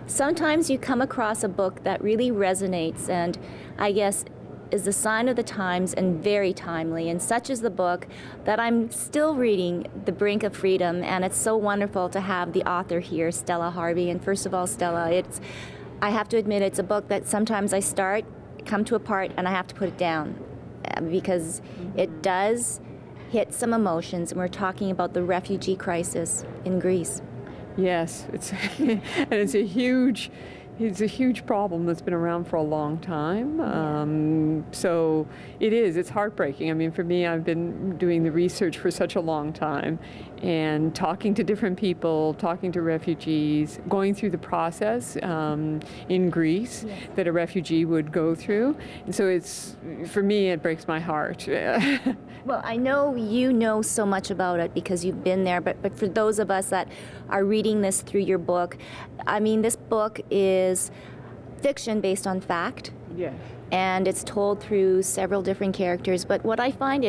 sometimes you come across a book that really resonates and I guess is a sign of the times and very timely. And such is the book that I'm still reading, The Brink of Freedom. And it's so wonderful to have the author here, Stella Harvey. And first of all, Stella, I have to admit, it's a book that sometimes I start, come to a part, and I have to put it down because it does hit some emotions. And we're talking about the refugee crisis in Greece. Yes, and it's a huge problem that's been around for a long time. So it's heartbreaking. I mean, for me, I've been doing the research for such a long time and talking to different people, talking to refugees, going through the process in Greece that a refugee would go through. And so for me, it breaks my heart. Well, I know you know so much about it because you've been there, but for those of us that are reading this through your book, I mean, this book is fiction based on fact. Yes. And it's told through several different characters. But what I find,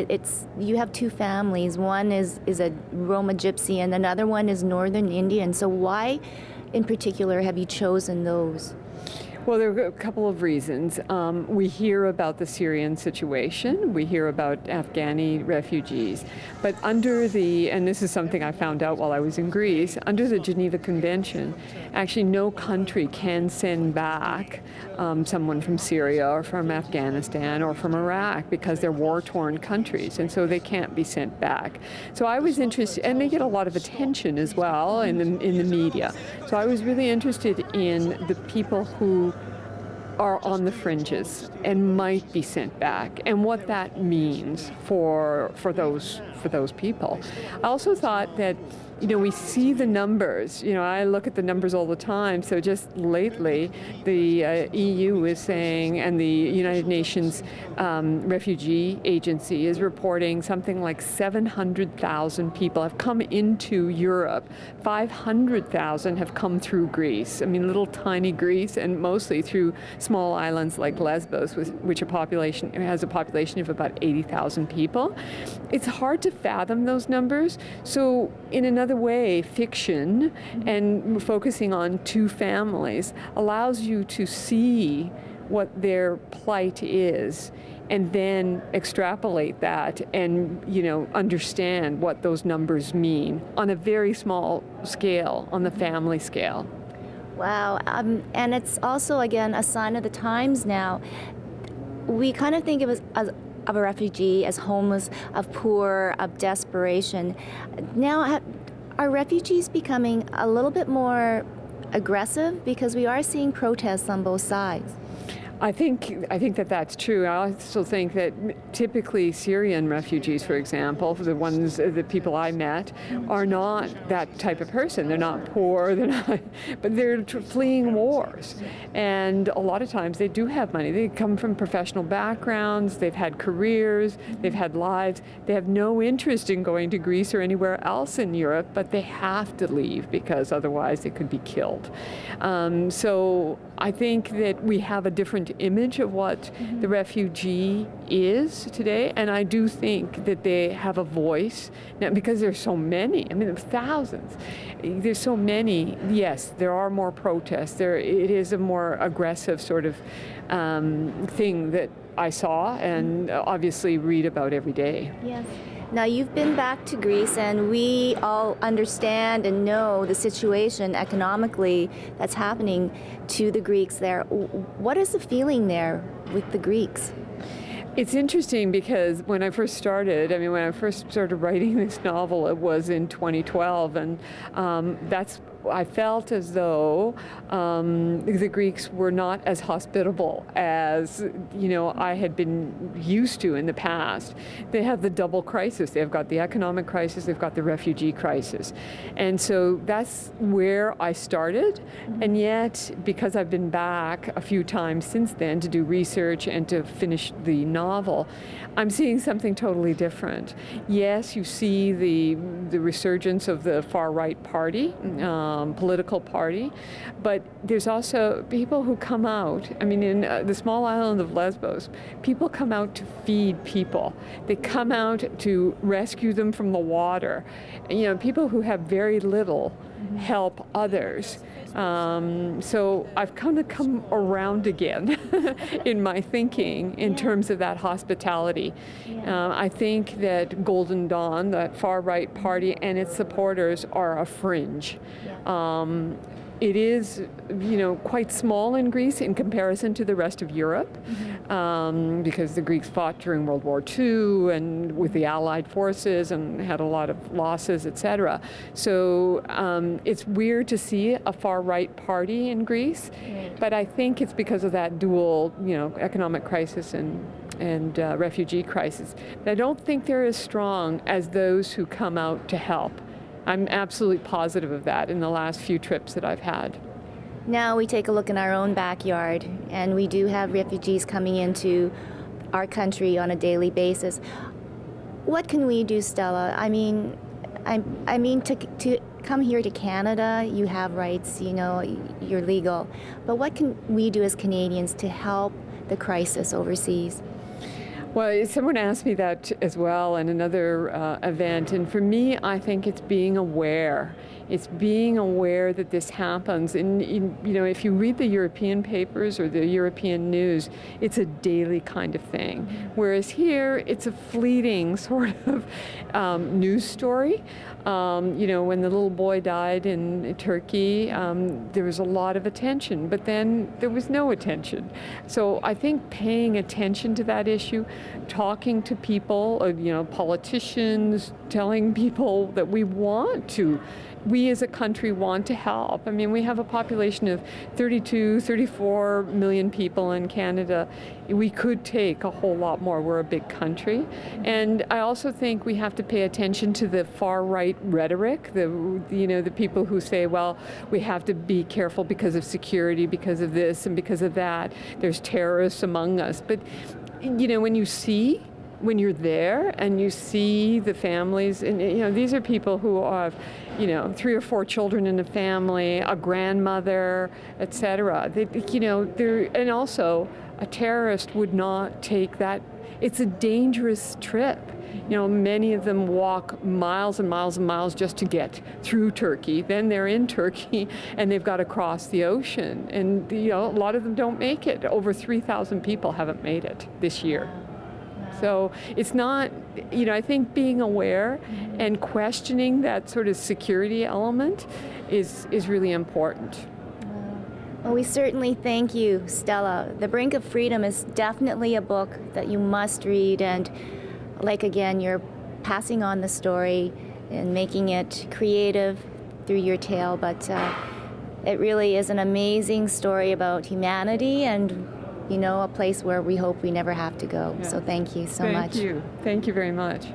you have two families. One is a Roma gypsy and another one is Northern Indian. So why in particular have you chosen those? Well, there are a couple of reasons. We hear about the Syrian situation. We hear about Afghani refugees. But and this is something I found out while I was in Greece, under the Geneva Convention, actually no country can send back someone from Syria or from Afghanistan or from Iraq because they're war-torn countries, and so they can't be sent back. So I was interested, and they get a lot of attention as well in the media. So I was really interested in the people who are on the fringes and might be sent back, and what that means for those people. I also thought that, we see the numbers. I look at the numbers all the time. So just lately, the EU is saying, and the United Nations Refugee Agency is reporting something like 700,000 people have come into Europe. 500,000 have come through Greece. I mean, little tiny Greece, and mostly through small islands like Lesbos, which has a population of about 80,000 people. It's hard to fathom those numbers. So in another way, fiction and focusing on two families allows you to see what their plight is and then extrapolate that and understand what those numbers mean on a very small scale, on the family scale. Wow, and it's also, again, a sign of the times now. We kind of think of it as of a refugee as homeless, of poor, of desperation. Now, are refugees becoming a little bit more aggressive? Because we are seeing protests on both sides. I think that's true. I also think that typically Syrian refugees, for example, the people I met, are not that type of person. They're not poor, but they're fleeing wars. And a lot of times they do have money. They come from professional backgrounds, they've had careers, they've had lives. They have no interest in going to Greece or anywhere else in Europe, but they have to leave because otherwise they could be killed. So I think that we have a different image of what the refugee is today, and I do think that they have a voice now because there's so many. I mean, there's thousands. There's so many. Yes, there are more protests. It is a more aggressive sort of thing that I saw and obviously read about every day. Yes. Now, you've been back to Greece, and we all understand and know the situation economically that's happening to the Greeks there. What is the feeling there with the Greeks? It's interesting because when I first started writing this novel, it was in 2012, and I felt as though the Greeks were not as hospitable as I had been used to in the past. They have the double crisis. They've got the economic crisis, they've got the refugee crisis. And so that's where I started. And yet, because I've been back a few times since then to do research and to finish the novel, I'm seeing something totally different. Yes, you see the resurgence of the far-right party, political party, but there's also people who come out. I mean, in the small island of Lesbos, people come out to feed people. They come out to rescue them from the water. People who have very little help others. So I've kind of come around again in my thinking in terms of that hospitality. I think that Golden Dawn, that far-right party, and its supporters are a fringe. It is, quite small in Greece in comparison to the rest of Europe, because the Greeks fought during World War II and with the Allied forces and had a lot of losses, etc. So it's weird to see a far-right party in Greece, but I think it's because of that dual, economic crisis and refugee crisis. But I don't think they're as strong as those who come out to help. I'm absolutely positive of that in the last few trips that I've had. Now we take a look in our own backyard, and we do have refugees coming into our country on a daily basis. What can we do, Stella? I mean, to come here to Canada, you have rights, you're legal. But what can we do as Canadians to help the crisis overseas? Well, someone asked me that as well in another event, and for me, I think it's being aware. It's being aware that this happens. And, if you read the European papers or the European news, it's a daily kind of thing. Whereas here, it's a fleeting sort of news story. When the little boy died in Turkey, there was a lot of attention, but then there was no attention. So I think paying attention to that issue, talking to people, politicians, telling people that we as a country want to help. I mean, we have a population of 32, 34 million people in Canada. We could take a whole lot more. We're a big country. And I also think we have to pay attention to the far-right rhetoric, the people who say, well, we have to be careful because of security, because of this and because of that. There's terrorists among us. But, when you're there and you see the families, and these are people who have 3 or 4 children in a family, a grandmother, etc. And also a terrorist would not take that. It's a dangerous trip. Many of them walk miles and miles and miles just to get through Turkey. Then they're in Turkey and they've got to cross the ocean. And a lot of them don't make it. Over 3,000 people haven't made it this year. So it's not, I think being aware and questioning that sort of security element is really important. Well, we certainly thank you, Stella. The Brink of Freedom is definitely a book that you must read, and again, you're passing on the story and making it creative through your tale, but it really is an amazing story about humanity and a place where we hope we never have to go. Yeah. So thank you so much. Thank you. Thank you very much.